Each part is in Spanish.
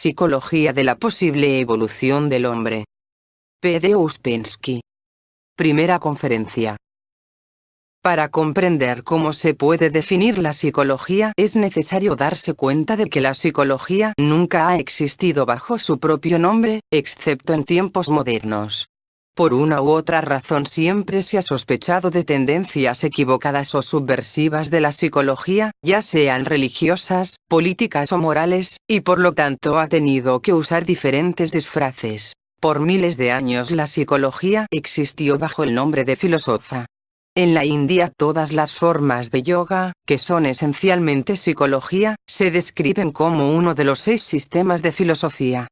Psicología de la posible evolución del hombre. P. D. Ouspensky. Primera conferencia. Para comprender cómo se puede definir la psicología, es necesario darse cuenta de que la psicología nunca ha existido bajo su propio nombre, excepto en tiempos modernos. Por una u otra razón siempre se ha sospechado de tendencias equivocadas o subversivas de la psicología, ya sean religiosas, políticas o morales, y por lo tanto ha tenido que usar diferentes disfraces. Por miles de años la psicología existió bajo el nombre de filosofía. En la India todas las formas de yoga, que son esencialmente psicología, se describen como uno de los 6 sistemas de filosofía.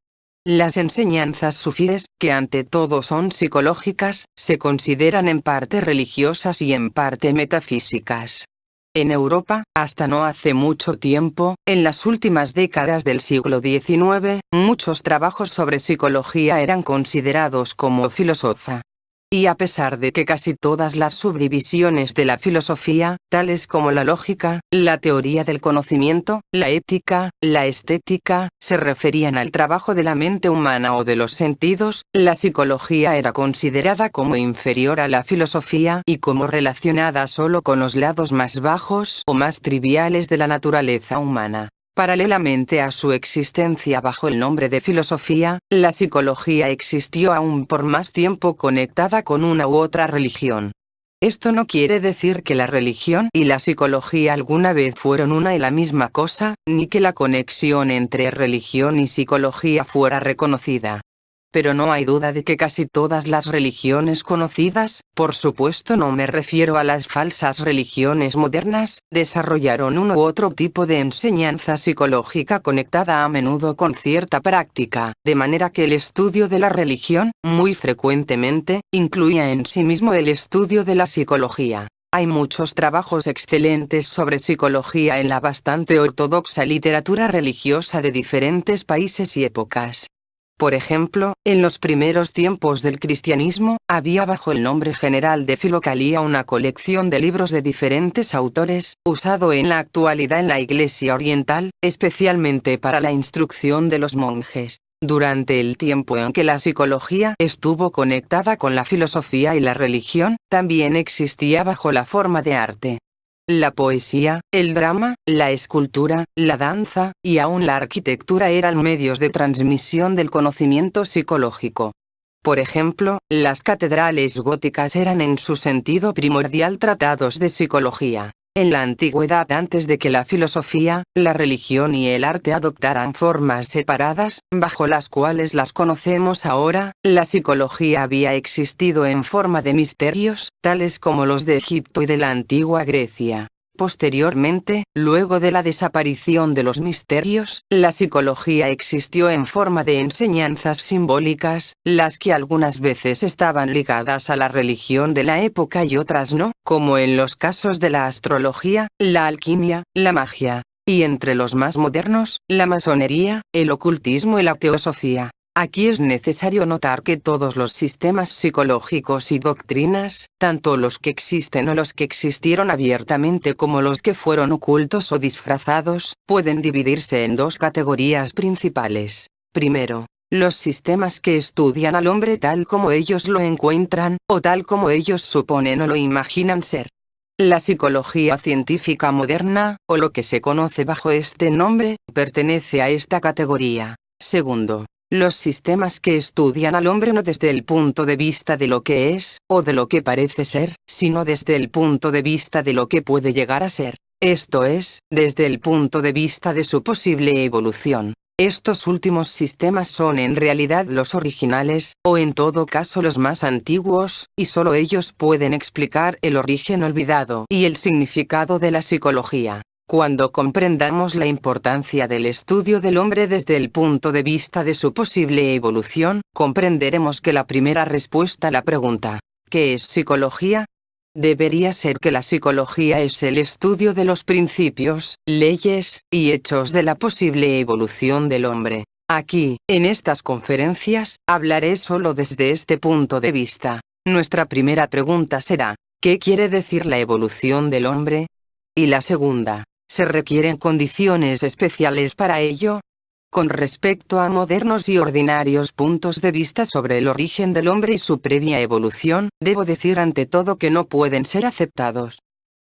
Las enseñanzas sufíes, que ante todo son psicológicas, se consideran en parte religiosas y en parte metafísicas. En Europa, hasta no hace mucho tiempo, en las últimas décadas del siglo XIX, muchos trabajos sobre psicología eran considerados como filosofía. Y a pesar de que casi todas las subdivisiones de la filosofía, tales como la lógica, la teoría del conocimiento, la ética, la estética, se referían al trabajo de la mente humana o de los sentidos, la psicología era considerada como inferior a la filosofía y como relacionada solo con los lados más bajos o más triviales de la naturaleza humana. Paralelamente a su existencia bajo el nombre de filosofía, la psicología existió aún por más tiempo conectada con una u otra religión. Esto no quiere decir que la religión y la psicología alguna vez fueron una y la misma cosa, ni que la conexión entre religión y psicología fuera reconocida. Pero no hay duda de que casi todas las religiones conocidas, por supuesto no me refiero a las falsas religiones modernas, desarrollaron uno u otro tipo de enseñanza psicológica conectada a menudo con cierta práctica, de manera que el estudio de la religión, muy frecuentemente, incluía en sí mismo el estudio de la psicología. Hay muchos trabajos excelentes sobre psicología en la bastante ortodoxa literatura religiosa de diferentes países y épocas. Por ejemplo, en los primeros tiempos del cristianismo, había bajo el nombre general de Filocalia una colección de libros de diferentes autores, usado en la actualidad en la Iglesia Oriental, especialmente para la instrucción de los monjes. Durante el tiempo en que la psicología estuvo conectada con la filosofía y la religión, también existía bajo la forma de arte. La poesía, el drama, la escultura, la danza, y aún la arquitectura eran medios de transmisión del conocimiento psicológico. Por ejemplo, las catedrales góticas eran en su sentido primordial tratados de psicología. En la antigüedad, antes de que la filosofía, la religión y el arte adoptaran formas separadas, bajo las cuales las conocemos ahora, la psicología había existido en forma de misterios, tales como los de Egipto y de la antigua Grecia. Posteriormente, luego de la desaparición de los misterios, la psicología existió en forma de enseñanzas simbólicas, las que algunas veces estaban ligadas a la religión de la época y otras no, como en los casos de la astrología, la alquimia, la magia, y entre los más modernos, la masonería, el ocultismo y la teosofía. Aquí es necesario notar que todos los sistemas psicológicos y doctrinas, tanto los que existen o los que existieron abiertamente como los que fueron ocultos o disfrazados, pueden dividirse en 2 categorías principales. Primero, los sistemas que estudian al hombre tal como ellos lo encuentran, o tal como ellos suponen o lo imaginan ser. La psicología científica moderna, o lo que se conoce bajo este nombre, pertenece a esta categoría. Segundo, los sistemas que estudian al hombre no desde el punto de vista de lo que es, o de lo que parece ser, sino desde el punto de vista de lo que puede llegar a ser. Esto es, desde el punto de vista de su posible evolución. Estos últimos sistemas son en realidad los originales, o en todo caso los más antiguos, y solo ellos pueden explicar el origen olvidado y el significado de la psicología. Cuando comprendamos la importancia del estudio del hombre desde el punto de vista de su posible evolución, comprenderemos que la primera respuesta a la pregunta, ¿qué es psicología?, debería ser que la psicología es el estudio de los principios, leyes, y hechos de la posible evolución del hombre. Aquí, en estas conferencias, hablaré solo desde este punto de vista. Nuestra primera pregunta será, ¿qué quiere decir la evolución del hombre? Y la segunda, ¿se requieren condiciones especiales para ello? Con respecto a modernos y ordinarios puntos de vista sobre el origen del hombre y su previa evolución, debo decir ante todo que no pueden ser aceptados.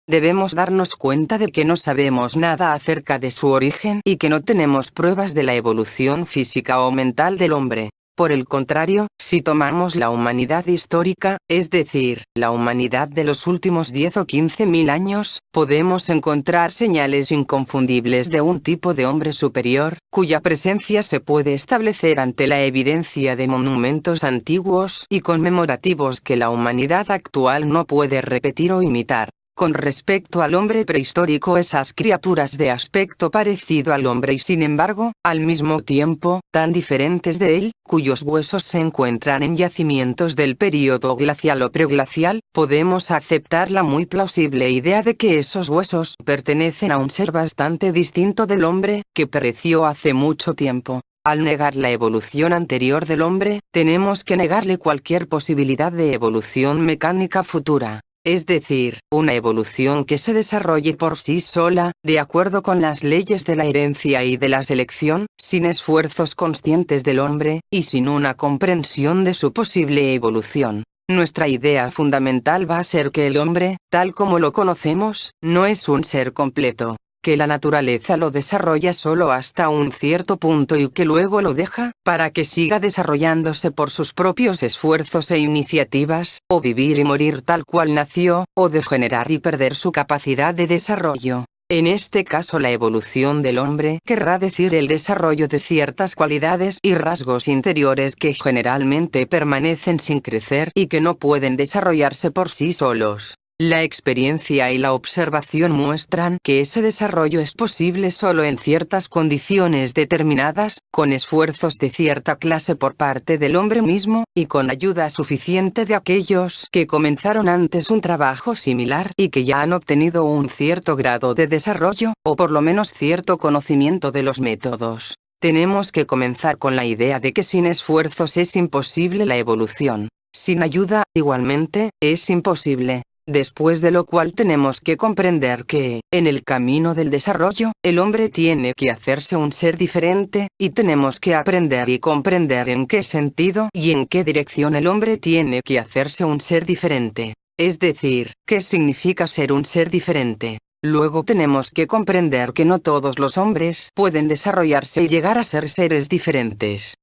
Debemos darnos cuenta de que no sabemos nada acerca de su origen y que no tenemos pruebas de la evolución física o mental del hombre. Por el contrario, si tomamos la humanidad histórica, es decir, la humanidad de los últimos 10 o 15.000 años, podemos encontrar señales inconfundibles de un tipo de hombre superior, cuya presencia se puede establecer ante la evidencia de monumentos antiguos y conmemorativos que la humanidad actual no puede repetir o imitar. Con respecto al hombre prehistórico, esas criaturas de aspecto parecido al hombre y sin embargo, al mismo tiempo, tan diferentes de él, cuyos huesos se encuentran en yacimientos del período glacial o preglacial, podemos aceptar la muy plausible idea de que esos huesos pertenecen a un ser bastante distinto del hombre, que pereció hace mucho tiempo. Al negar la evolución anterior del hombre, tenemos que negarle cualquier posibilidad de evolución mecánica futura. Es decir, una evolución que se desarrolle por sí sola, de acuerdo con las leyes de la herencia y de la selección, sin esfuerzos conscientes del hombre, y sin una comprensión de su posible evolución. Nuestra idea fundamental va a ser que el hombre, tal como lo conocemos, no es un ser completo, que la naturaleza lo desarrolla solo hasta un cierto punto y que luego lo deja, para que siga desarrollándose por sus propios esfuerzos e iniciativas, o vivir y morir tal cual nació, o degenerar y perder su capacidad de desarrollo. En este caso la evolución del hombre querrá decir el desarrollo de ciertas cualidades y rasgos interiores que generalmente permanecen sin crecer y que no pueden desarrollarse por sí solos. La experiencia y la observación muestran que ese desarrollo es posible solo en ciertas condiciones determinadas, con esfuerzos de cierta clase por parte del hombre mismo, y con ayuda suficiente de aquellos que comenzaron antes un trabajo similar y que ya han obtenido un cierto grado de desarrollo, o por lo menos cierto conocimiento de los métodos. Tenemos que comenzar con la idea de que sin esfuerzos es imposible la evolución. Sin ayuda, igualmente, es imposible. Después de lo cual tenemos que comprender que, en el camino del desarrollo, el hombre tiene que hacerse un ser diferente, y tenemos que aprender y comprender en qué sentido y en qué dirección el hombre tiene que hacerse un ser diferente. Es decir, qué significa ser un ser diferente. Luego tenemos que comprender que no todos los hombres pueden desarrollarse y llegar a ser seres diferentes.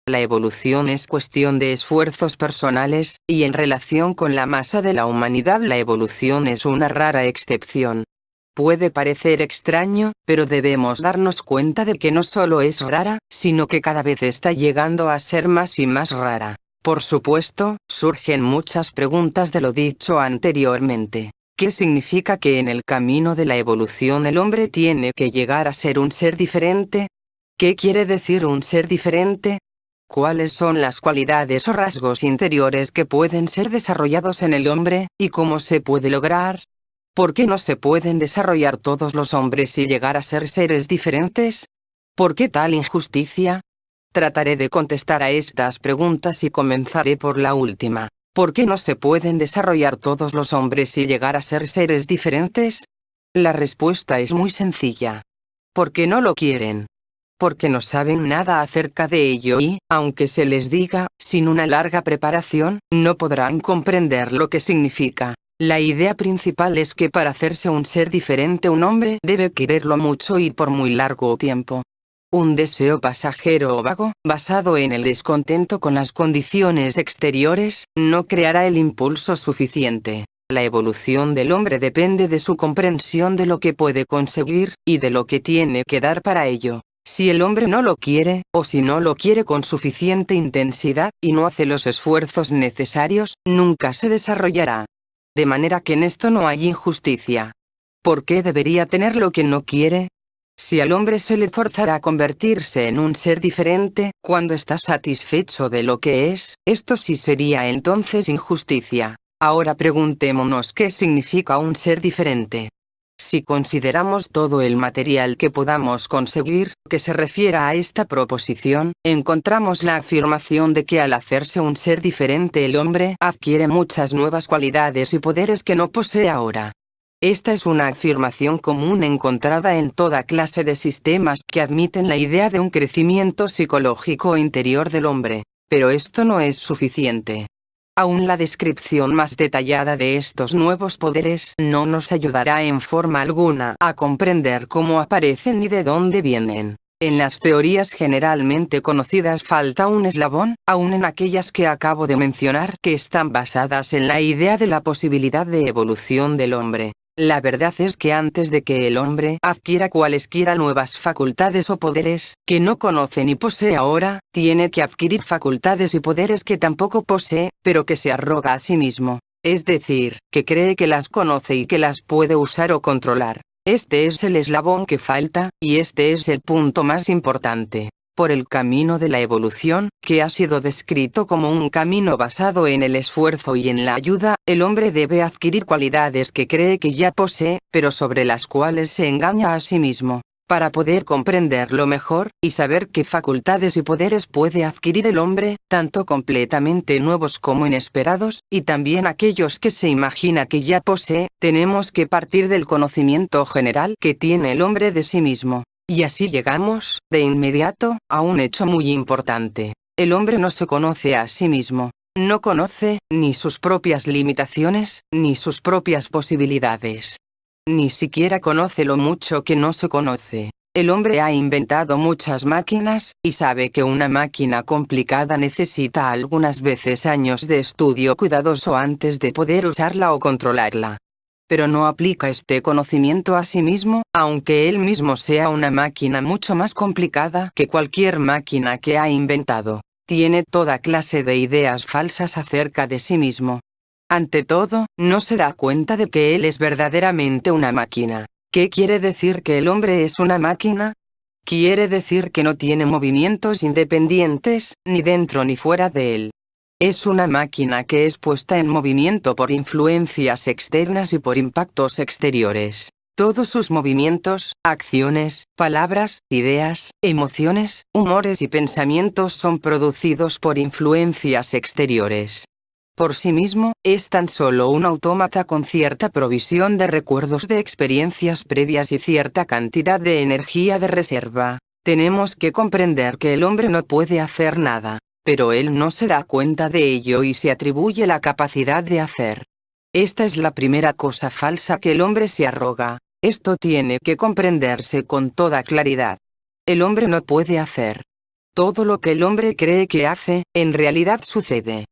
La evolución es cuestión de esfuerzos personales, y en relación con la masa de la humanidad la evolución es una rara excepción. Puede parecer extraño, pero debemos darnos cuenta de que no solo es rara, sino que cada vez está llegando a ser más y más rara. Por supuesto, surgen muchas preguntas de lo dicho anteriormente. ¿Qué significa que en el camino de la evolución el hombre tiene que llegar a ser un ser diferente? ¿Qué quiere decir un ser diferente? ¿Cuáles son las cualidades o rasgos interiores que pueden ser desarrollados en el hombre, y cómo se puede lograr? ¿Por qué no se pueden desarrollar todos los hombres y llegar a ser seres diferentes? ¿Por qué tal injusticia? Trataré de contestar a estas preguntas y comenzaré por la última. ¿Por qué no se pueden desarrollar todos los hombres y llegar a ser seres diferentes? La respuesta es muy sencilla. Porque no lo quieren. Porque no saben nada acerca de ello y, aunque se les diga, sin una larga preparación, no podrán comprender lo que significa. La idea principal es que para hacerse un ser diferente un hombre debe quererlo mucho y por muy largo tiempo. Un deseo pasajero o vago, basado en el descontento con las condiciones exteriores, no creará el impulso suficiente. La evolución del hombre depende de su comprensión de lo que puede conseguir, y de lo que tiene que dar para ello. Si el hombre no lo quiere, o si no lo quiere con suficiente intensidad, y no hace los esfuerzos necesarios, nunca se desarrollará. De manera que en esto no hay injusticia. ¿Por qué debería tener lo que no quiere? Si al hombre se le forzara a convertirse en un ser diferente, cuando está satisfecho de lo que es, esto sí sería entonces injusticia. Ahora preguntémonos qué significa un ser diferente. Si consideramos todo el material que podamos conseguir, que se refiera a esta proposición, encontramos la afirmación de que al hacerse un ser diferente el hombre adquiere muchas nuevas cualidades y poderes que no posee ahora. Esta es una afirmación común encontrada en toda clase de sistemas que admiten la idea de un crecimiento psicológico interior del hombre. Pero esto no es suficiente. Aún la descripción más detallada de estos nuevos poderes no nos ayudará en forma alguna a comprender cómo aparecen ni de dónde vienen. En las teorías generalmente conocidas falta un eslabón, aún en aquellas que acabo de mencionar que están basadas en la idea de la posibilidad de evolución del hombre. La verdad es que antes de que el hombre adquiera cualesquiera nuevas facultades o poderes que no conoce ni posee ahora, tiene que adquirir facultades y poderes que tampoco posee, pero que se arroga a sí mismo. Es decir, que cree que las conoce y que las puede usar o controlar. Este es el eslabón que falta, y este es el punto más importante. Por el camino de la evolución, que ha sido descrito como un camino basado en el esfuerzo y en la ayuda, el hombre debe adquirir cualidades que cree que ya posee, pero sobre las cuales se engaña a sí mismo. Para poder comprenderlo mejor, y saber qué facultades y poderes puede adquirir el hombre, tanto completamente nuevos como inesperados, y también aquellos que se imagina que ya posee, tenemos que partir del conocimiento general que tiene el hombre de sí mismo. Y así llegamos, de inmediato, a un hecho muy importante. El hombre no se conoce a sí mismo. No conoce, ni sus propias limitaciones, ni sus propias posibilidades. Ni siquiera conoce lo mucho que no se conoce. El hombre ha inventado muchas máquinas, y sabe que una máquina complicada necesita algunas veces años de estudio cuidadoso antes de poder usarla o controlarla. Pero no aplica este conocimiento a sí mismo, aunque él mismo sea una máquina mucho más complicada que cualquier máquina que ha inventado. Tiene toda clase de ideas falsas acerca de sí mismo. Ante todo, no se da cuenta de que él es verdaderamente una máquina. ¿Qué quiere decir que el hombre es una máquina? Quiere decir que no tiene movimientos independientes, ni dentro ni fuera de él. Es una máquina que es puesta en movimiento por influencias externas y por impactos exteriores. Todos sus movimientos, acciones, palabras, ideas, emociones, humores y pensamientos son producidos por influencias exteriores. Por sí mismo, es tan solo un autómata con cierta provisión de recuerdos de experiencias previas y cierta cantidad de energía de reserva. Tenemos que comprender que el hombre no puede hacer nada, pero él no se da cuenta de ello y se atribuye la capacidad de hacer. Esta es la primera cosa falsa que el hombre se arroga. Esto tiene que comprenderse con toda claridad. El hombre no puede hacer. Todo lo que el hombre cree que hace, en realidad sucede.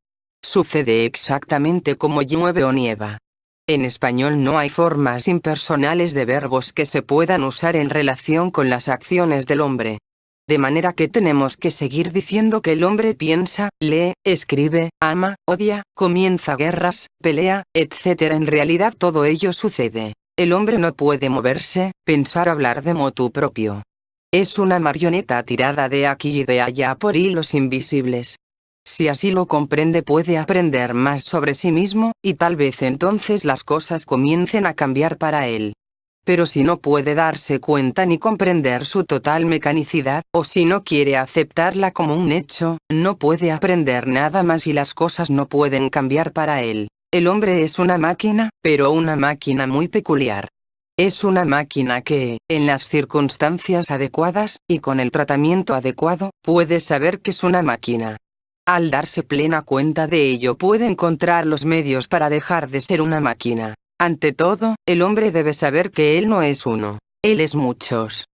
Sucede exactamente como llueve o nieva. En español no hay formas impersonales de verbos que se puedan usar en relación con las acciones del hombre. De manera que tenemos que seguir diciendo que el hombre piensa, lee, escribe, ama, odia, comienza guerras, pelea, etc. En realidad todo ello sucede. El hombre no puede moverse, pensar, hablar de motu propio. Es una marioneta tirada de aquí y de allá por hilos invisibles. Si así lo comprende, puede aprender más sobre sí mismo, y tal vez entonces las cosas comiencen a cambiar para él. Pero si no puede darse cuenta ni comprender su total mecanicidad, o si no quiere aceptarla como un hecho, no puede aprender nada más y las cosas no pueden cambiar para él. El hombre es una máquina, pero una máquina muy peculiar. Es una máquina que, en las circunstancias adecuadas, y con el tratamiento adecuado, puede saber que es una máquina. Al darse plena cuenta de ello, puede encontrar los medios para dejar de ser una máquina. Ante todo, el hombre debe saber que él no es uno. Él es muchos.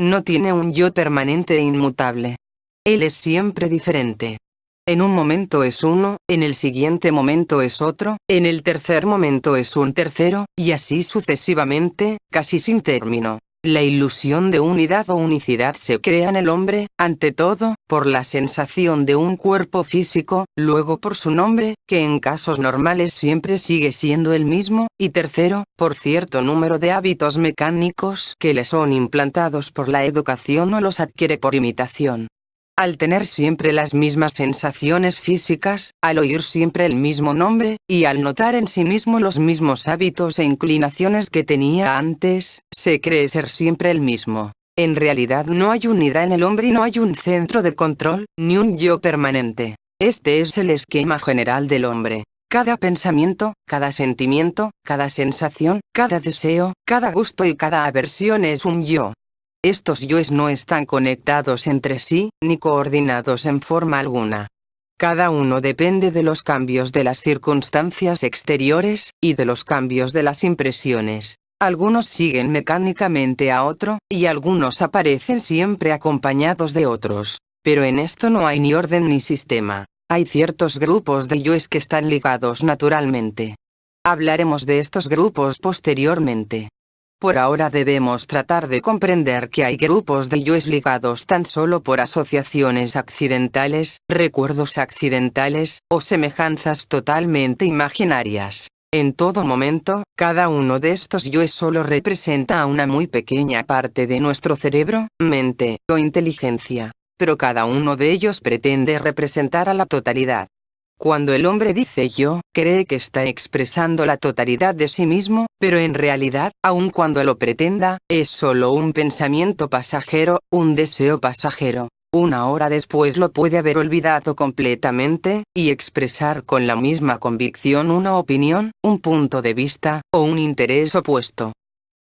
No tiene un yo permanente e inmutable. Él es siempre diferente. En un momento es uno, en el siguiente momento es otro, en el tercer momento es un tercero, y así sucesivamente, casi sin término. La ilusión de unidad o unicidad se crea en el hombre, ante todo, por la sensación de un cuerpo físico, luego por su nombre, que en casos normales siempre sigue siendo el mismo, y tercero, por cierto número de hábitos mecánicos que le son implantados por la educación o los adquiere por imitación. Al tener siempre las mismas sensaciones físicas, al oír siempre el mismo nombre, y al notar en sí mismo los mismos hábitos e inclinaciones que tenía antes, se cree ser siempre el mismo. En realidad no hay unidad en el hombre y no hay un centro de control, ni un yo permanente. Este es el esquema general del hombre. Cada pensamiento, cada sentimiento, cada sensación, cada deseo, cada gusto y cada aversión es un yo. Estos yoes no están conectados entre sí, ni coordinados en forma alguna. Cada uno depende de los cambios de las circunstancias exteriores, y de los cambios de las impresiones. Algunos siguen mecánicamente a otro, y algunos aparecen siempre acompañados de otros. Pero en esto no hay ni orden ni sistema. Hay ciertos grupos de yoes que están ligados naturalmente. Hablaremos de estos grupos posteriormente. Por ahora debemos tratar de comprender que hay grupos de yoes ligados tan solo por asociaciones accidentales, recuerdos accidentales, o semejanzas totalmente imaginarias. En todo momento, cada uno de estos yoes solo representa a una muy pequeña parte de nuestro cerebro, mente, o inteligencia. Pero cada uno de ellos pretende representar a la totalidad. Cuando el hombre dice yo, cree que está expresando la totalidad de sí mismo, pero en realidad, aun cuando lo pretenda, es solo un pensamiento pasajero, un deseo pasajero. Una hora después lo puede haber olvidado completamente, y expresar con la misma convicción una opinión, un punto de vista, o un interés opuesto.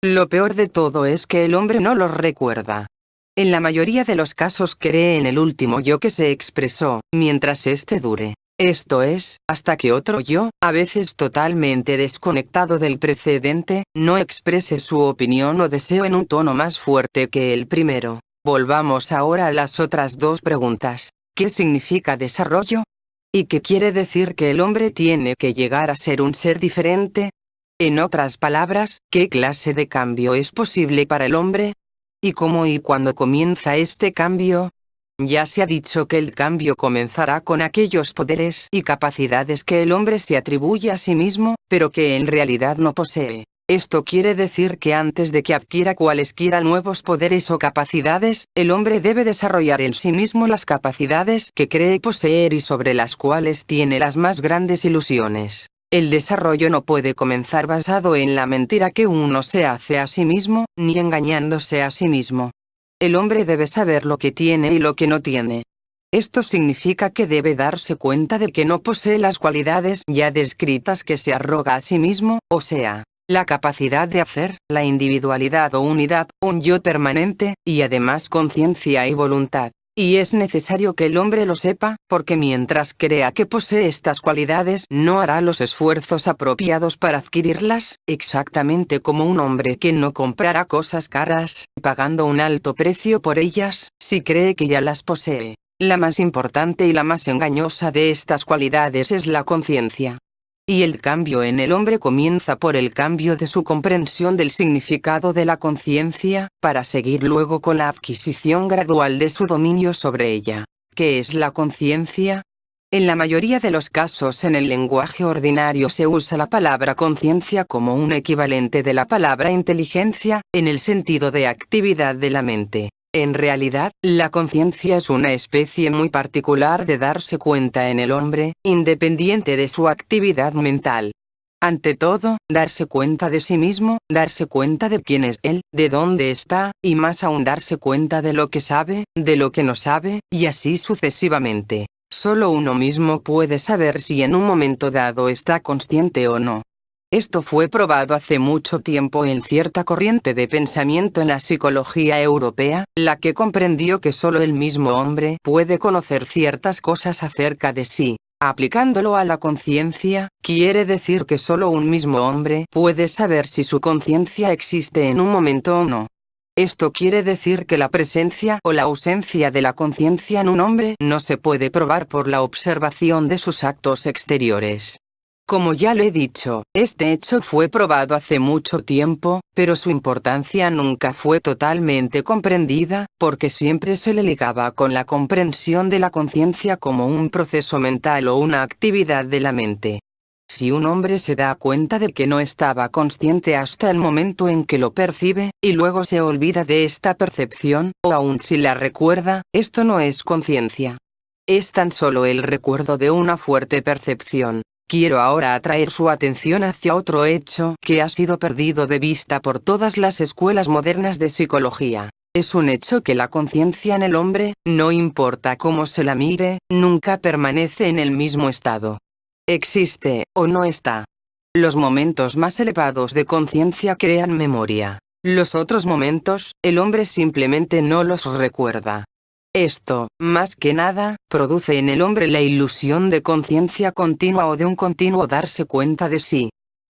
Lo peor de todo es que el hombre no los recuerda. En la mayoría de los casos cree en el último yo que se expresó, mientras éste dure. Esto es, hasta que otro yo, a veces totalmente desconectado del precedente, no exprese su opinión o deseo en un tono más fuerte que el primero. Volvamos ahora a las otras dos preguntas. ¿Qué significa desarrollo? ¿Y qué quiere decir que el hombre tiene que llegar a ser un ser diferente? En otras palabras, ¿qué clase de cambio es posible para el hombre? ¿Y cómo y cuándo comienza este cambio? Ya se ha dicho que el cambio comenzará con aquellos poderes y capacidades que el hombre se atribuye a sí mismo, pero que en realidad no posee. Esto quiere decir que antes de que adquiera cualesquiera nuevos poderes o capacidades, el hombre debe desarrollar en sí mismo las capacidades que cree poseer y sobre las cuales tiene las más grandes ilusiones. El desarrollo no puede comenzar basado en la mentira que uno se hace a sí mismo, ni engañándose a sí mismo. El hombre debe saber lo que tiene y lo que no tiene. Esto significa que debe darse cuenta de que no posee las cualidades ya descritas que se arroga a sí mismo, o sea, la capacidad de hacer, la individualidad o unidad, un yo permanente, y además conciencia y voluntad. Y es necesario que el hombre lo sepa, porque mientras crea que posee estas cualidades, no hará los esfuerzos apropiados para adquirirlas, exactamente como un hombre que no comprará cosas caras, pagando un alto precio por ellas, si cree que ya las posee. La más importante y la más engañosa de estas cualidades es la conciencia. Y el cambio en el hombre comienza por el cambio de su comprensión del significado de la conciencia, para seguir luego con la adquisición gradual de su dominio sobre ella. ¿Qué es la conciencia? En la mayoría de los casos en el lenguaje ordinario se usa la palabra conciencia como un equivalente de la palabra inteligencia, en el sentido de actividad de la mente. En realidad, la conciencia es una especie muy particular de darse cuenta en el hombre, independiente de su actividad mental. Ante todo, darse cuenta de sí mismo, darse cuenta de quién es él, de dónde está, y más aún darse cuenta de lo que sabe, de lo que no sabe, y así sucesivamente. Solo uno mismo puede saber si en un momento dado está consciente o no. Esto fue probado hace mucho tiempo en cierta corriente de pensamiento en la psicología europea, la que comprendió que solo el mismo hombre puede conocer ciertas cosas acerca de sí. Aplicándolo a la conciencia, quiere decir que solo un mismo hombre puede saber si su conciencia existe en un momento o no. Esto quiere decir que la presencia o la ausencia de la conciencia en un hombre no se puede probar por la observación de sus actos exteriores. Como ya le he dicho, este hecho fue probado hace mucho tiempo, pero su importancia nunca fue totalmente comprendida, porque siempre se le ligaba con la comprensión de la conciencia como un proceso mental o una actividad de la mente. Si un hombre se da cuenta de que no estaba consciente hasta el momento en que lo percibe, y luego se olvida de esta percepción, o aun si la recuerda, esto no es conciencia. Es tan solo el recuerdo de una fuerte percepción. Quiero ahora atraer su atención hacia otro hecho que ha sido perdido de vista por todas las escuelas modernas de psicología. Es un hecho que la conciencia en el hombre, no importa cómo se la mire, nunca permanece en el mismo estado. existe, o no está. Los momentos más elevados de conciencia crean memoria. Los otros momentos, el hombre simplemente no los recuerda. Esto, más que nada, produce en el hombre la ilusión de conciencia continua o de un continuo darse cuenta de sí.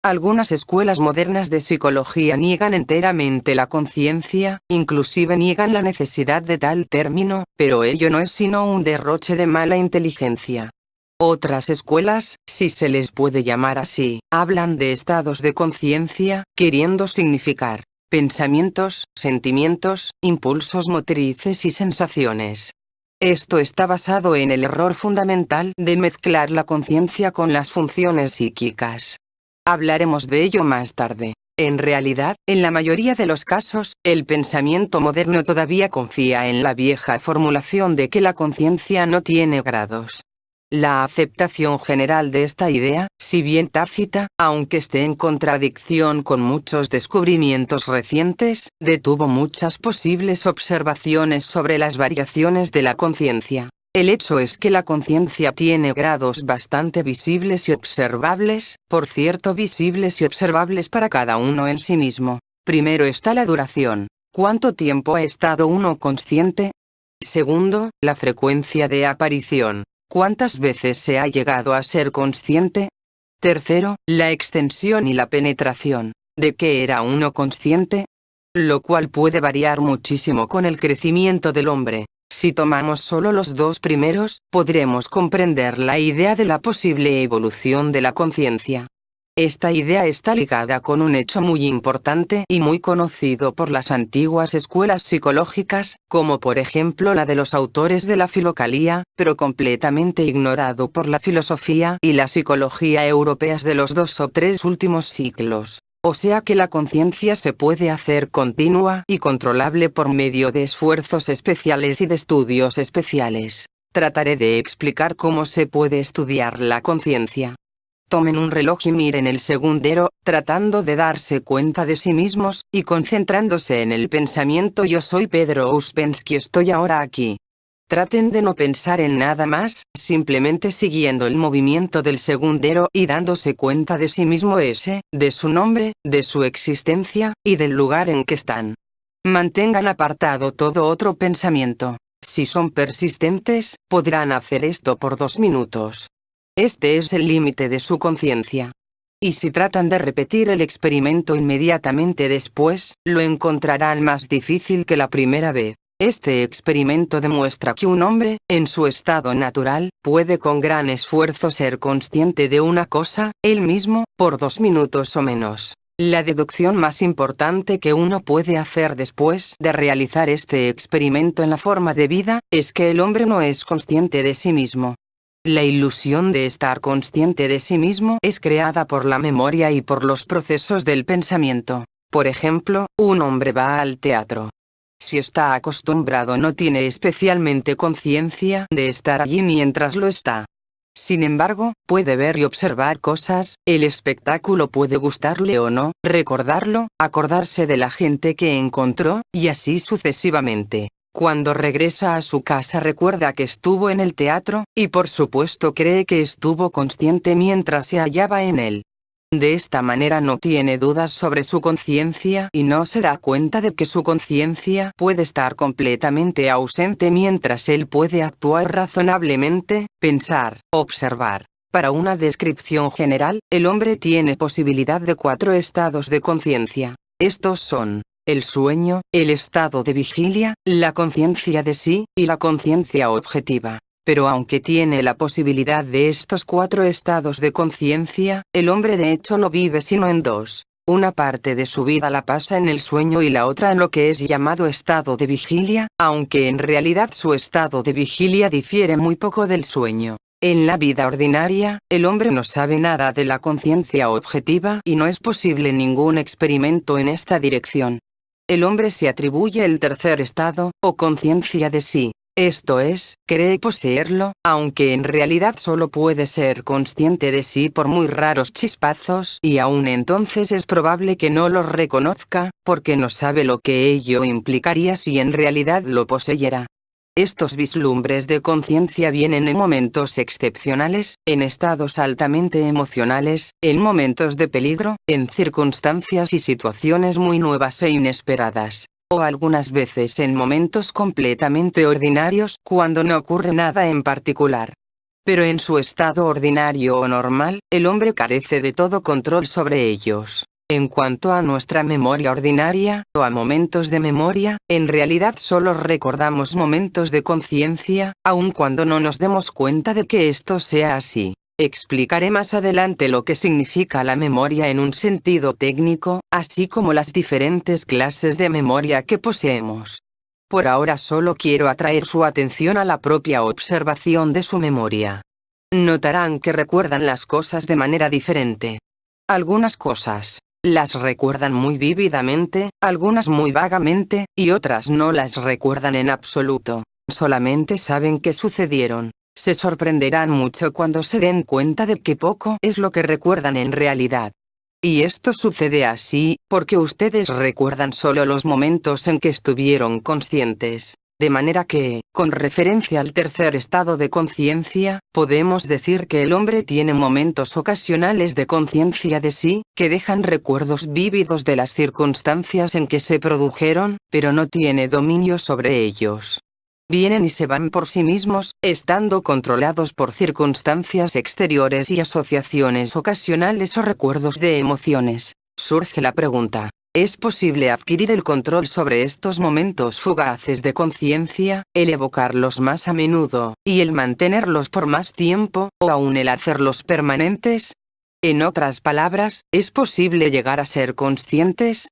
Algunas escuelas modernas de psicología niegan enteramente la conciencia, inclusive niegan la necesidad de tal término, pero ello no es sino un derroche de mala inteligencia. Otras escuelas, si se les puede llamar así, hablan de estados de conciencia, queriendo significar pensamientos, sentimientos, impulsos motrices y sensaciones. Esto está basado en el error fundamental de mezclar la conciencia con las funciones psíquicas. Hablaremos de ello más tarde. En realidad, en la mayoría de los casos, el pensamiento moderno todavía confía en la vieja formulación de que la conciencia no tiene grados. La aceptación general de esta idea, si bien tácita, aunque esté en contradicción con muchos descubrimientos recientes, detuvo muchas posibles observaciones sobre las variaciones de la conciencia. El hecho es que la conciencia tiene grados bastante visibles y observables, por cierto visibles y observables para cada uno en sí mismo. Primero está la duración. ¿Cuánto tiempo ha estado uno consciente? Segundo, la frecuencia de aparición. ¿Cuántas veces se ha llegado a ser consciente? Tercero, la extensión y la penetración. ¿De qué era uno consciente? Lo cual puede variar muchísimo con el crecimiento del hombre. Si tomamos solo los dos primeros, podremos comprender la idea de la posible evolución de la conciencia. Esta idea está ligada con un hecho muy importante y muy conocido por las antiguas escuelas psicológicas, como por ejemplo la de los autores de la filocalía, pero completamente ignorado por la filosofía y la psicología europeas de los 2 o 3 últimos siglos. O sea que la conciencia se puede hacer continua y controlable por medio de esfuerzos especiales y de estudios especiales. Trataré de explicar cómo se puede estudiar la conciencia. Tomen un reloj y miren el segundero, tratando de darse cuenta de sí mismos, y concentrándose en el pensamiento yo soy Pedro Ouspensky, estoy ahora aquí. Traten de no pensar en nada más, simplemente siguiendo el movimiento del segundero y dándose cuenta de sí mismo de su nombre, de su existencia, y del lugar en que están. Mantengan apartado todo otro pensamiento. Si son persistentes, podrán hacer esto por 2 minutos. Este es el límite de su conciencia. Y si tratan de repetir el experimento inmediatamente después, lo encontrarán más difícil que la primera vez. Este experimento demuestra que un hombre, en su estado natural, puede con gran esfuerzo ser consciente de una cosa, él mismo, por 2 minutos o menos. La deducción más importante que uno puede hacer después de realizar este experimento en la forma de vida, es que el hombre no es consciente de sí mismo. La ilusión de estar consciente de sí mismo es creada por la memoria y por los procesos del pensamiento. Por ejemplo, un hombre va al teatro. Si está acostumbrado no tiene especialmente conciencia de estar allí mientras lo está. Sin embargo, puede ver y observar cosas, el espectáculo puede gustarle o no, recordarlo, acordarse de la gente que encontró, y así sucesivamente. Cuando regresa a su casa recuerda que estuvo en el teatro, y por supuesto cree que estuvo consciente mientras se hallaba en él. De esta manera no tiene dudas sobre su conciencia y no se da cuenta de que su conciencia puede estar completamente ausente mientras él puede actuar razonablemente, pensar, observar. Para una descripción general, el hombre tiene posibilidad de 4 estados de conciencia. Estos son el sueño, el estado de vigilia, la conciencia de sí, y la conciencia objetiva. Pero aunque tiene la posibilidad de estos 4 estados de conciencia, el hombre de hecho no vive sino en 2. Una parte de su vida la pasa en el sueño y la otra en lo que es llamado estado de vigilia, aunque en realidad su estado de vigilia difiere muy poco del sueño. En la vida ordinaria, el hombre no sabe nada de la conciencia objetiva y no es posible ningún experimento en esta dirección. El hombre se atribuye el tercer estado, o conciencia de sí. Esto es, cree poseerlo, aunque en realidad solo puede ser consciente de sí por muy raros chispazos y aún entonces es probable que no lo reconozca, porque no sabe lo que ello implicaría si en realidad lo poseyera. Estos vislumbres de conciencia vienen en momentos excepcionales, en estados altamente emocionales, en momentos de peligro, en circunstancias y situaciones muy nuevas e inesperadas, o algunas veces en momentos completamente ordinarios, cuando no ocurre nada en particular. Pero en su estado ordinario o normal, el hombre carece de todo control sobre ellos. En cuanto a nuestra memoria ordinaria, o a momentos de memoria, en realidad solo recordamos momentos de conciencia, aun cuando no nos demos cuenta de que esto sea así. Explicaré más adelante lo que significa la memoria en un sentido técnico, así como las diferentes clases de memoria que poseemos. Por ahora solo quiero atraer su atención a la propia observación de su memoria. Notarán que recuerdan las cosas de manera diferente. Algunas cosas las recuerdan muy vívidamente, algunas muy vagamente, y otras no las recuerdan en absoluto. Solamente saben que sucedieron. Se sorprenderán mucho cuando se den cuenta de que poco es lo que recuerdan en realidad. Y esto sucede así, porque ustedes recuerdan solo los momentos en que estuvieron conscientes. De manera que, con referencia al tercer estado de conciencia, podemos decir que el hombre tiene momentos ocasionales de conciencia de sí, que dejan recuerdos vívidos de las circunstancias en que se produjeron, pero no tiene dominio sobre ellos. Vienen y se van por sí mismos, estando controlados por circunstancias exteriores y asociaciones ocasionales o recuerdos de emociones. Surge la pregunta: ¿es posible adquirir el control sobre estos momentos fugaces de conciencia, el evocarlos más a menudo, y el mantenerlos por más tiempo, o aún el hacerlos permanentes? En otras palabras, ¿es posible llegar a ser conscientes?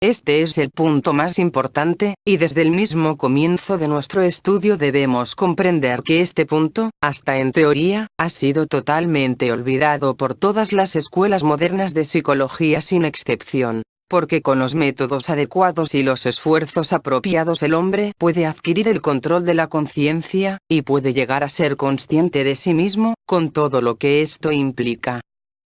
Este es el punto más importante, y desde el mismo comienzo de nuestro estudio debemos comprender que este punto, hasta en teoría, ha sido totalmente olvidado por todas las escuelas modernas de psicología sin excepción. Porque con los métodos adecuados y los esfuerzos apropiados el hombre puede adquirir el control de la conciencia, y puede llegar a ser consciente de sí mismo, con todo lo que esto implica.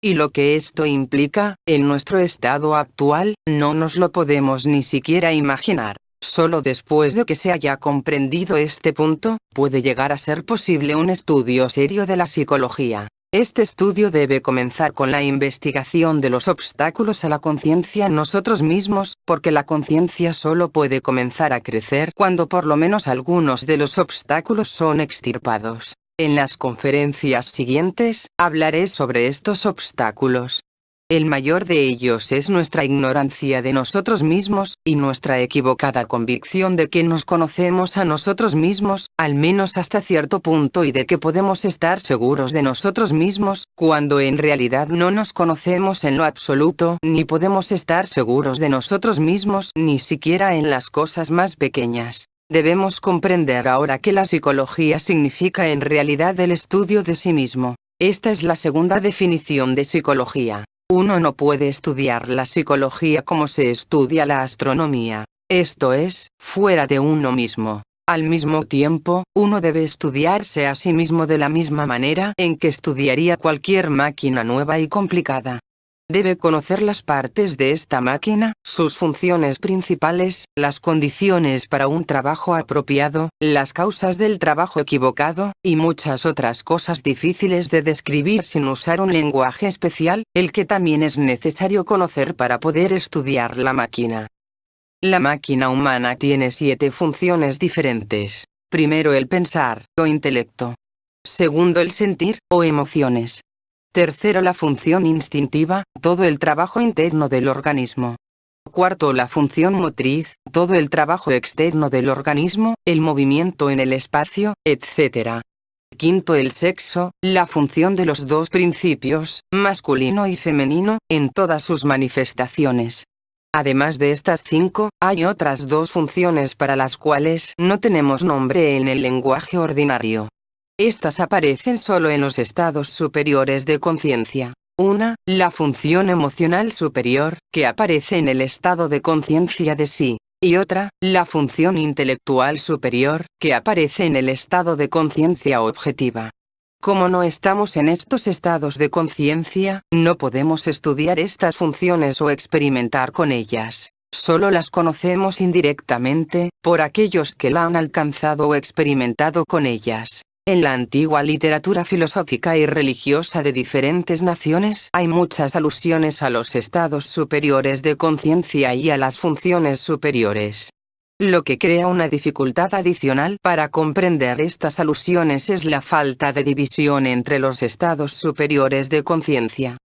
Y lo que esto implica, en nuestro estado actual, no nos lo podemos ni siquiera imaginar. Solo después de que se haya comprendido este punto, puede llegar a ser posible un estudio serio de la psicología. Este estudio debe comenzar con la investigación de los obstáculos a la conciencia en nosotros mismos, porque la conciencia solo puede comenzar a crecer cuando por lo menos algunos de los obstáculos son extirpados. En las conferencias siguientes, hablaré sobre estos obstáculos. El mayor de ellos es nuestra ignorancia de nosotros mismos, y nuestra equivocada convicción de que nos conocemos a nosotros mismos, al menos hasta cierto punto, y de que podemos estar seguros de nosotros mismos, cuando en realidad no nos conocemos en lo absoluto, ni podemos estar seguros de nosotros mismos, ni siquiera en las cosas más pequeñas. Debemos comprender ahora que la psicología significa en realidad el estudio de sí mismo. Esta es la segunda definición de psicología. Uno no puede estudiar la psicología como se estudia la astronomía. Esto es, fuera de uno mismo. Al mismo tiempo, uno debe estudiarse a sí mismo de la misma manera en que estudiaría cualquier máquina nueva y complicada. Debe conocer las partes de esta máquina, sus funciones principales, las condiciones para un trabajo apropiado, las causas del trabajo equivocado, y muchas otras cosas difíciles de describir sin usar un lenguaje especial, el que también es necesario conocer para poder estudiar la máquina. La máquina humana tiene 7 funciones diferentes. Primero, el pensar, o intelecto. Segundo, el sentir, o emociones. Tercero, la función instintiva, todo el trabajo interno del organismo. Cuarto, la función motriz, todo el trabajo externo del organismo, el movimiento en el espacio, etc. Quinto, el sexo, la función de los dos principios, masculino y femenino, en todas sus manifestaciones. Además de estas 5, hay otras 2 funciones para las cuales no tenemos nombre en el lenguaje ordinario. Estas aparecen solo en los estados superiores de conciencia. Una, la función emocional superior, que aparece en el estado de conciencia de sí. Y otra, la función intelectual superior, que aparece en el estado de conciencia objetiva. Como no estamos en estos estados de conciencia, no podemos estudiar estas funciones o experimentar con ellas. solo las conocemos indirectamente, por aquellos que la han alcanzado o experimentado con ellas. En la antigua literatura filosófica y religiosa de diferentes naciones hay muchas alusiones a los estados superiores de conciencia y a las funciones superiores. Lo que crea una dificultad adicional para comprender estas alusiones es la falta de división entre los estados superiores de conciencia.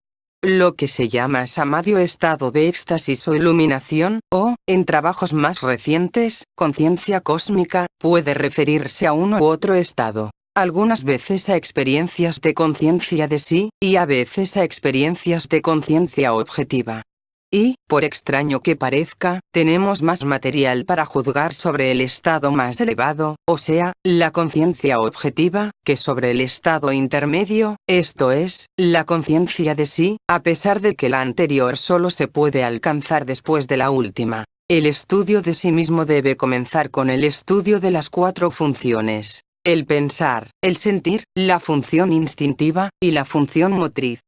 Lo que se llama samadhi o estado de éxtasis o iluminación, o, en trabajos más recientes, conciencia cósmica, puede referirse a uno u otro estado. Algunas veces a experiencias de conciencia de sí, y a veces a experiencias de conciencia objetiva. Y, por extraño que parezca, tenemos más material para juzgar sobre el estado más elevado, o sea, la conciencia objetiva, que sobre el estado intermedio, esto es, la conciencia de sí, a pesar de que la anterior solo se puede alcanzar después de la última. El estudio de sí mismo debe comenzar con el estudio de las 4 funciones: el pensar, el sentir, la función instintiva, y la función motriz.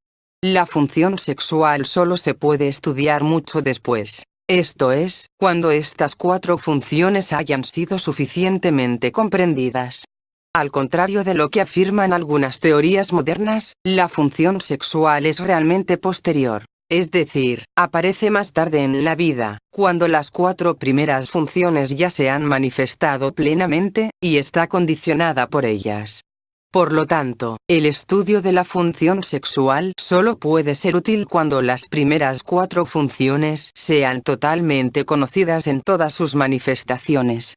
La función sexual solo se puede estudiar mucho después. Esto es, cuando estas 4 funciones hayan sido suficientemente comprendidas. Al contrario de lo que afirman algunas teorías modernas, la función sexual es realmente posterior. Es decir, aparece más tarde en la vida, cuando las 4 primeras funciones ya se han manifestado plenamente, y está condicionada por ellas. Por lo tanto, el estudio de la función sexual solo puede ser útil cuando las primeras 4 funciones sean totalmente conocidas en todas sus manifestaciones.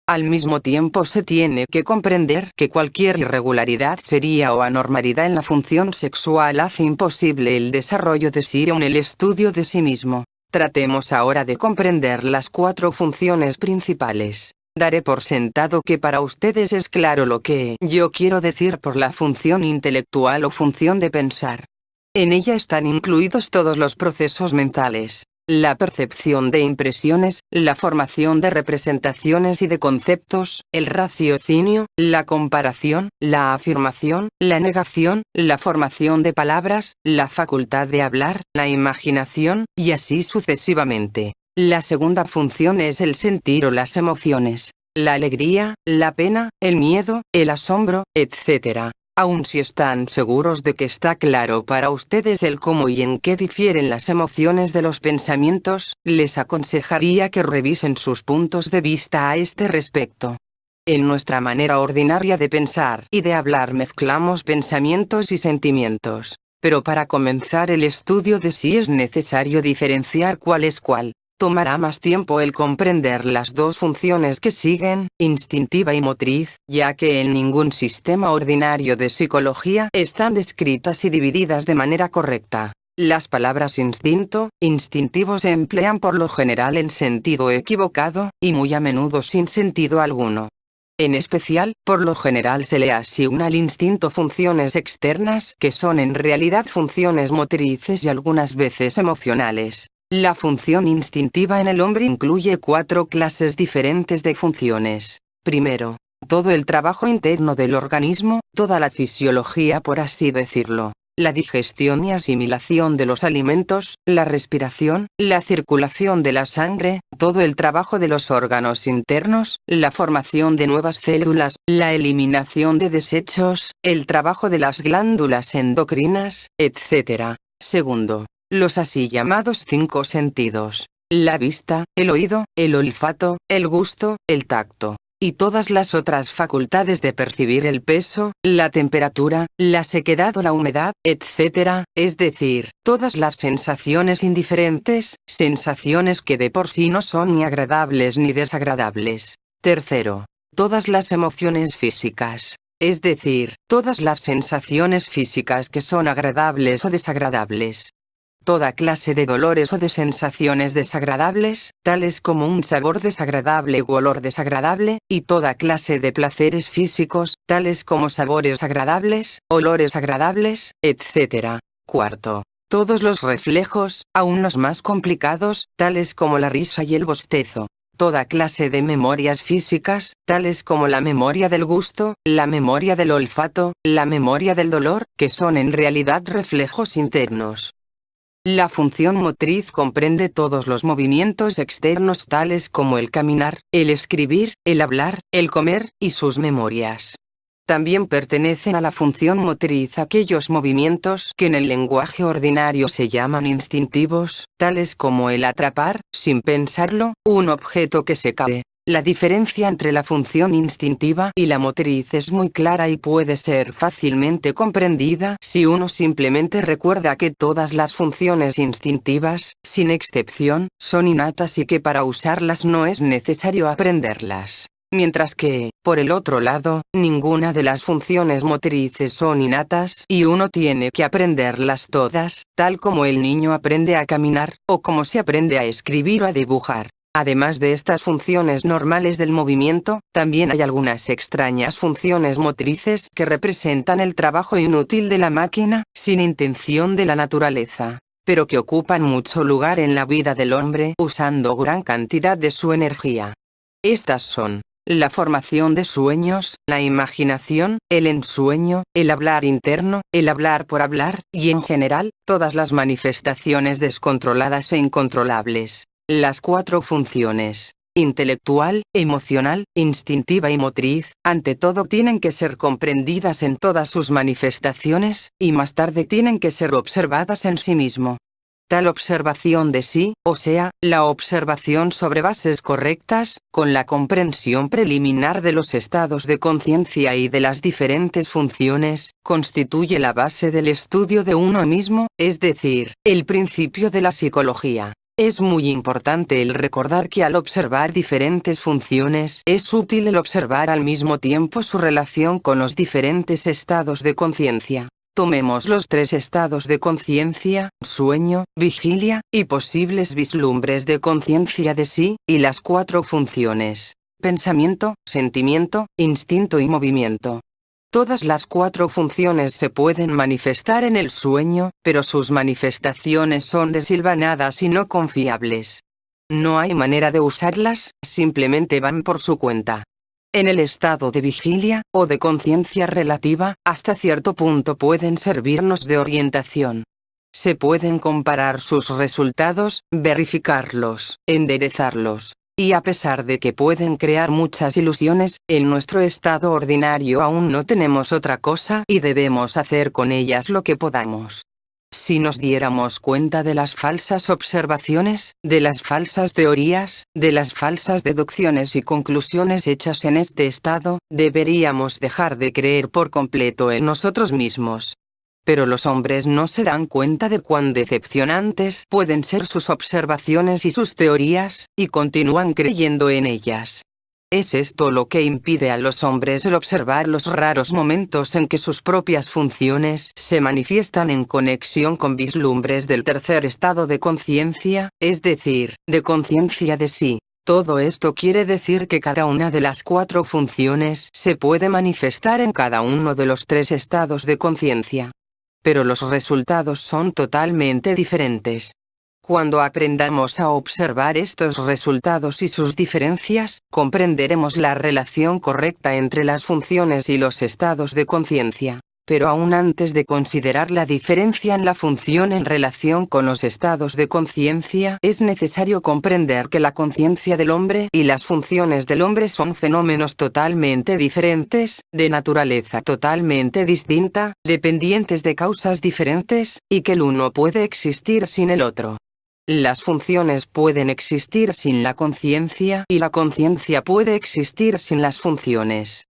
Al mismo tiempo se tiene que comprender que cualquier irregularidad seria o anormalidad en la función sexual hace imposible el desarrollo de sí en el estudio de sí mismo. Tratemos ahora de comprender las 4 funciones principales. Daré por sentado que para ustedes es claro lo que yo quiero decir por la función intelectual o función de pensar. En ella están incluidos todos los procesos mentales, la percepción de impresiones, la formación de representaciones y de conceptos, el raciocinio, la comparación, la afirmación, la negación, la formación de palabras, la facultad de hablar, la imaginación, y así sucesivamente. La segunda función es el sentir o las emociones, la alegría, la pena, el miedo, el asombro, etc. Aun si están seguros de que está claro para ustedes el cómo y en qué difieren las emociones de los pensamientos, les aconsejaría que revisen sus puntos de vista a este respecto. En nuestra manera ordinaria de pensar y de hablar mezclamos pensamientos y sentimientos, pero para comenzar el estudio de sí es necesario diferenciar cuál es cuál. Tomará más tiempo el comprender las 2 funciones que siguen, instintiva y motriz, ya que en ningún sistema ordinario de psicología están descritas y divididas de manera correcta. Las palabras instinto, instintivo se emplean por lo general en sentido equivocado, y muy a menudo sin sentido alguno. En especial, por lo general se le asigna al instinto funciones externas que son en realidad funciones motrices y algunas veces emocionales. La función instintiva en el hombre incluye 4 clases diferentes de funciones. Primero, todo el trabajo interno del organismo, toda la fisiología por así decirlo, la digestión y asimilación de los alimentos, la respiración, la circulación de la sangre, todo el trabajo de los órganos internos, la formación de nuevas células, la eliminación de desechos, el trabajo de las glándulas endocrinas, etc. Segundo, los así llamados 5 sentidos: la vista, el oído, el olfato, el gusto, el tacto, y todas las otras facultades de percibir el peso, la temperatura, la sequedad o la humedad, etc., es decir, todas las sensaciones indiferentes, sensaciones que de por sí no son ni agradables ni desagradables. Tercero, todas las emociones físicas, es decir, todas las sensaciones físicas que son agradables o desagradables. Toda clase de dolores o de sensaciones desagradables, tales como un sabor desagradable u olor desagradable, y toda clase de placeres físicos, tales como sabores agradables, olores agradables, etc. Cuarto, todos los reflejos, aun los más complicados, tales como la risa y el bostezo. Toda clase de memorias físicas, tales como la memoria del gusto, la memoria del olfato, la memoria del dolor, que son en realidad reflejos internos. La función motriz comprende todos los movimientos externos tales como el caminar, el escribir, el hablar, el comer, y sus memorias. También pertenecen a la función motriz aquellos movimientos que en el lenguaje ordinario se llaman instintivos, tales como el atrapar, sin pensarlo, un objeto que se cae. La diferencia entre la función instintiva y la motriz es muy clara y puede ser fácilmente comprendida si uno simplemente recuerda que todas las funciones instintivas, sin excepción, son innatas y que para usarlas no es necesario aprenderlas. Mientras que, por el otro lado, ninguna de las funciones motrices son innatas y uno tiene que aprenderlas todas, tal como el niño aprende a caminar, o como se aprende a escribir o a dibujar. Además de estas funciones normales del movimiento, también hay algunas extrañas funciones motrices que representan el trabajo inútil de la máquina, sin intención de la naturaleza, pero que ocupan mucho lugar en la vida del hombre usando gran cantidad de su energía. Estas son la formación de sueños, la imaginación, el ensueño, el hablar interno, el hablar por hablar, y en general, todas las manifestaciones descontroladas e incontrolables. Las 4 funciones, intelectual, emocional, instintiva y motriz, ante todo tienen que ser comprendidas en todas sus manifestaciones, y más tarde tienen que ser observadas en sí mismo. Tal observación de sí, o sea, la observación sobre bases correctas, con la comprensión preliminar de los estados de conciencia y de las diferentes funciones, constituye la base del estudio de uno mismo, es decir, el principio de la psicología. Es muy importante el recordar que al observar diferentes funciones es útil el observar al mismo tiempo su relación con los diferentes estados de conciencia. Tomemos los 3 estados de conciencia, sueño, vigilia, y posibles vislumbres de conciencia de sí, y las 4 funciones, pensamiento, sentimiento, instinto y movimiento. Todas las 4 funciones se pueden manifestar en el sueño, pero sus manifestaciones son desilvanadas y no confiables. No hay manera de usarlas, simplemente van por su cuenta. En el estado de vigilia, o de conciencia relativa, hasta cierto punto pueden servirnos de orientación. Se pueden comparar sus resultados, verificarlos, enderezarlos. Y a pesar de que pueden crear muchas ilusiones, en nuestro estado ordinario aún no tenemos otra cosa y debemos hacer con ellas lo que podamos. Si nos diéramos cuenta de las falsas observaciones, de las falsas teorías, de las falsas deducciones y conclusiones hechas en este estado, deberíamos dejar de creer por completo en nosotros mismos. Pero los hombres no se dan cuenta de cuán decepcionantes pueden ser sus observaciones y sus teorías, y continúan creyendo en ellas. Es esto lo que impide a los hombres el observar los raros momentos en que sus propias funciones se manifiestan en conexión con vislumbres del tercer estado de conciencia, es decir, de conciencia de sí. Todo esto quiere decir que cada una de las 4 funciones se puede manifestar en cada uno de los 3 estados de conciencia. Pero los resultados son totalmente diferentes. Cuando aprendamos a observar estos resultados y sus diferencias, comprenderemos la relación correcta entre las funciones y los estados de conciencia. Pero aún antes de considerar la diferencia en la función en relación con los estados de conciencia, es necesario comprender que la conciencia del hombre y las funciones del hombre son fenómenos totalmente diferentes, de naturaleza totalmente distinta, dependientes de causas diferentes, y que el uno puede existir sin el otro. Las funciones pueden existir sin la conciencia y la conciencia puede existir sin las funciones.